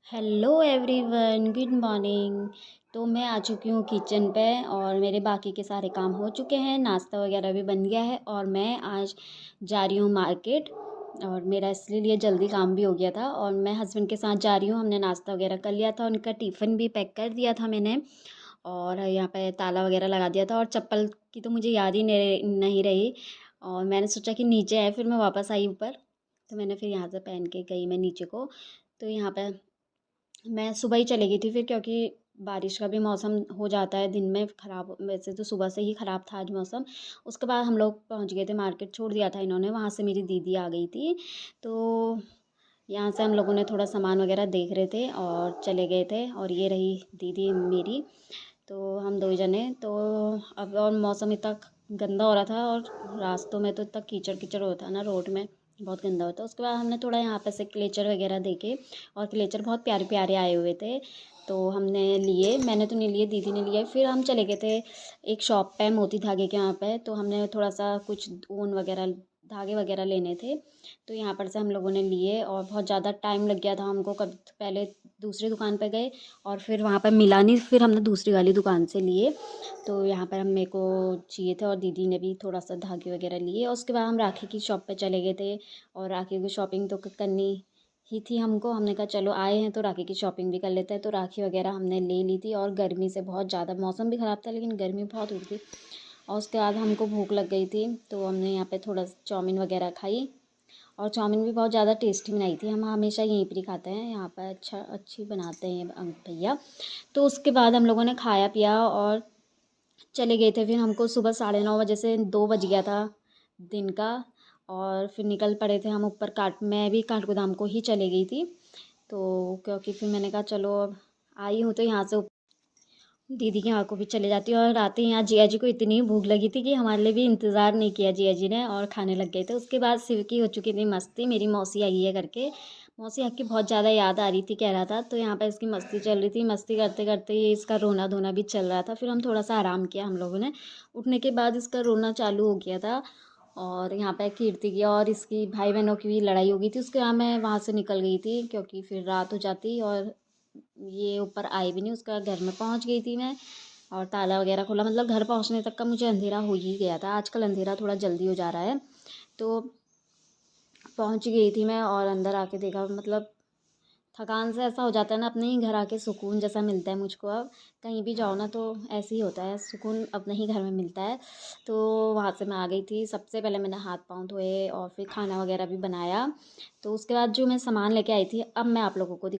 Hello everyone, good morning. तो मैं आ चुकी हूँ किचन पे और मेरे बाकी के सारे काम हो चुके हैं, नाश्ता वगैरह भी बन गया है और मैं आज जा रही हूँ मार्केट। और मेरा इसलिए जल्दी काम भी हो गया था और मैं हस्बैंड के साथ जा रही हूँ। हमने नाश्ता वगैरह कर लिया था, उनका टिफ़िन भी पैक कर दिया था मैंने और यहाँ पे ताला वगैरह लगा दिया था और चप्पल की तो मुझे याद ही नहीं रही। और मैंने सोचा कि नीचे है, फिर मैं वापस आई ऊपर, तो मैंने फिर यहाँ से पहन के गई मैं नीचे को। तो यहाँ पे मैं सुबह ही चली गई थी फिर, क्योंकि बारिश का भी मौसम हो जाता है दिन में ख़राब। वैसे तो सुबह से ही ख़राब था आज मौसम। उसके बाद हम लोग पहुंच गए थे मार्केट, छोड़ दिया था इन्होंने, वहाँ से मेरी दीदी आ गई थी। तो यहाँ से हम लोगों ने थोड़ा सामान वगैरह देख रहे थे और चले गए थे। और ये रही दीदी मेरी। तो हम दो जने तो अब, और मौसम इतना गंदा हो रहा था और रास्तों में तो इतना कीचड़ कीचड़ होता है ना, रोड में बहुत गंदा होता है। उसके बाद हमने थोड़ा यहाँ पे से क्लेचर वगैरह देखे और क्लेचर बहुत प्यारे प्यारे आए हुए थे, तो हमने लिए। मैंने तो नहीं लिए, दीदी ने लिए। फिर हम चले गए थे एक शॉप पे, मोती धागे के यहाँ पे। तो हमने थोड़ा सा कुछ ऊन वगैरह, धागे वगैरह लेने थे, तो यहाँ पर से हम लोगों ने लिए और बहुत ज़्यादा टाइम लग गया था हमको। कब पहले दूसरी दुकान पे गए और फिर वहाँ पर मिला नहीं, फिर हमने दूसरी वाली दुकान से लिए। तो यहाँ पर हम, मेरे को चाहिए थे और दीदी ने भी थोड़ा सा धागे वगैरह लिए। और उसके बाद हम राखी की शॉप पे चले गए थे और राखी की शॉपिंग तो करनी ही थी हमको। हमने कहा चलो आए हैं तो राखी की शॉपिंग भी कर लेते हैं। तो राखी वगैरह हमने ले ली थी और गर्मी से बहुत ज़्यादा, मौसम भी ख़राब था लेकिन गर्मी बहुत हो रही थी। और उसके बाद हमको भूख लग गई थी, तो हमने यहाँ पे थोड़ा चाउमीन वगैरह खाई। और चाउमीन भी बहुत ज़्यादा टेस्टी बनाई थी। हम हमेशा यहीं पर ही खाते हैं, यहाँ पर अच्छी बनाते हैं भैया। तो उसके बाद हम लोगों ने खाया पिया और चले गए थे। फिर हमको सुबह 9:30 बजे से 2 बज गया था दिन का। और फिर निकल पड़े थे हम ऊपर। मैं भी काठगोदाम को ही चली गई थी, तो क्योंकि फिर मैंने कहा चलो अब आई हूँ तो यहाँ से दीदी के यहाँ को भी चले जाती हूँ। और आते ही यहाँ जिया जी को इतनी भूख लगी थी कि हमारे लिए भी इंतज़ार नहीं किया जिया जी ने और खाने लग गए थे। उसके बाद शिव की हो चुकी थी मस्ती, मेरी मौसी आई है करके। मौसी आपकी बहुत ज़्यादा याद आ रही थी कह रहा था, तो यहाँ पर इसकी मस्ती चल रही थी। मस्ती करते करते ये इसका रोना धोना भी चल रहा था। फिर हम थोड़ा सा आराम किया हम लोगों ने। उठने के बाद इसका रोना चालू हो गया था और यहाँ पे कीर्ति की और इसकी भाई बहनों की भी लड़ाई हो गई थी। उसके बाद मैं वहाँ से निकल गई थी क्योंकि फिर रात हो जाती और ये ऊपर आए भी नहीं। उसका घर में पहुँच गई थी मैं और ताला वगैरह खोला। मतलब घर पहुँचने तक का मुझे अंधेरा हो ही गया था। आजकल अंधेरा थोड़ा जल्दी हो जा रहा है। तो पहुँच गई थी मैं और अंदर आके देखा, मतलब थकान से ऐसा हो जाता है ना, अपने ही घर आके सुकून जैसा मिलता है मुझको। अब कहीं भी जाओ ना तो ऐसे ही होता है, सुकून अपने ही घर में मिलता है। तो वहाँ से मैं आ गई थी। सबसे पहले मैंने हाथ पाँव धोए और फिर खाना वगैरह भी बनाया। तो उसके बाद जो मैं सामान लेके आई थी, अब मैं आप लोगों को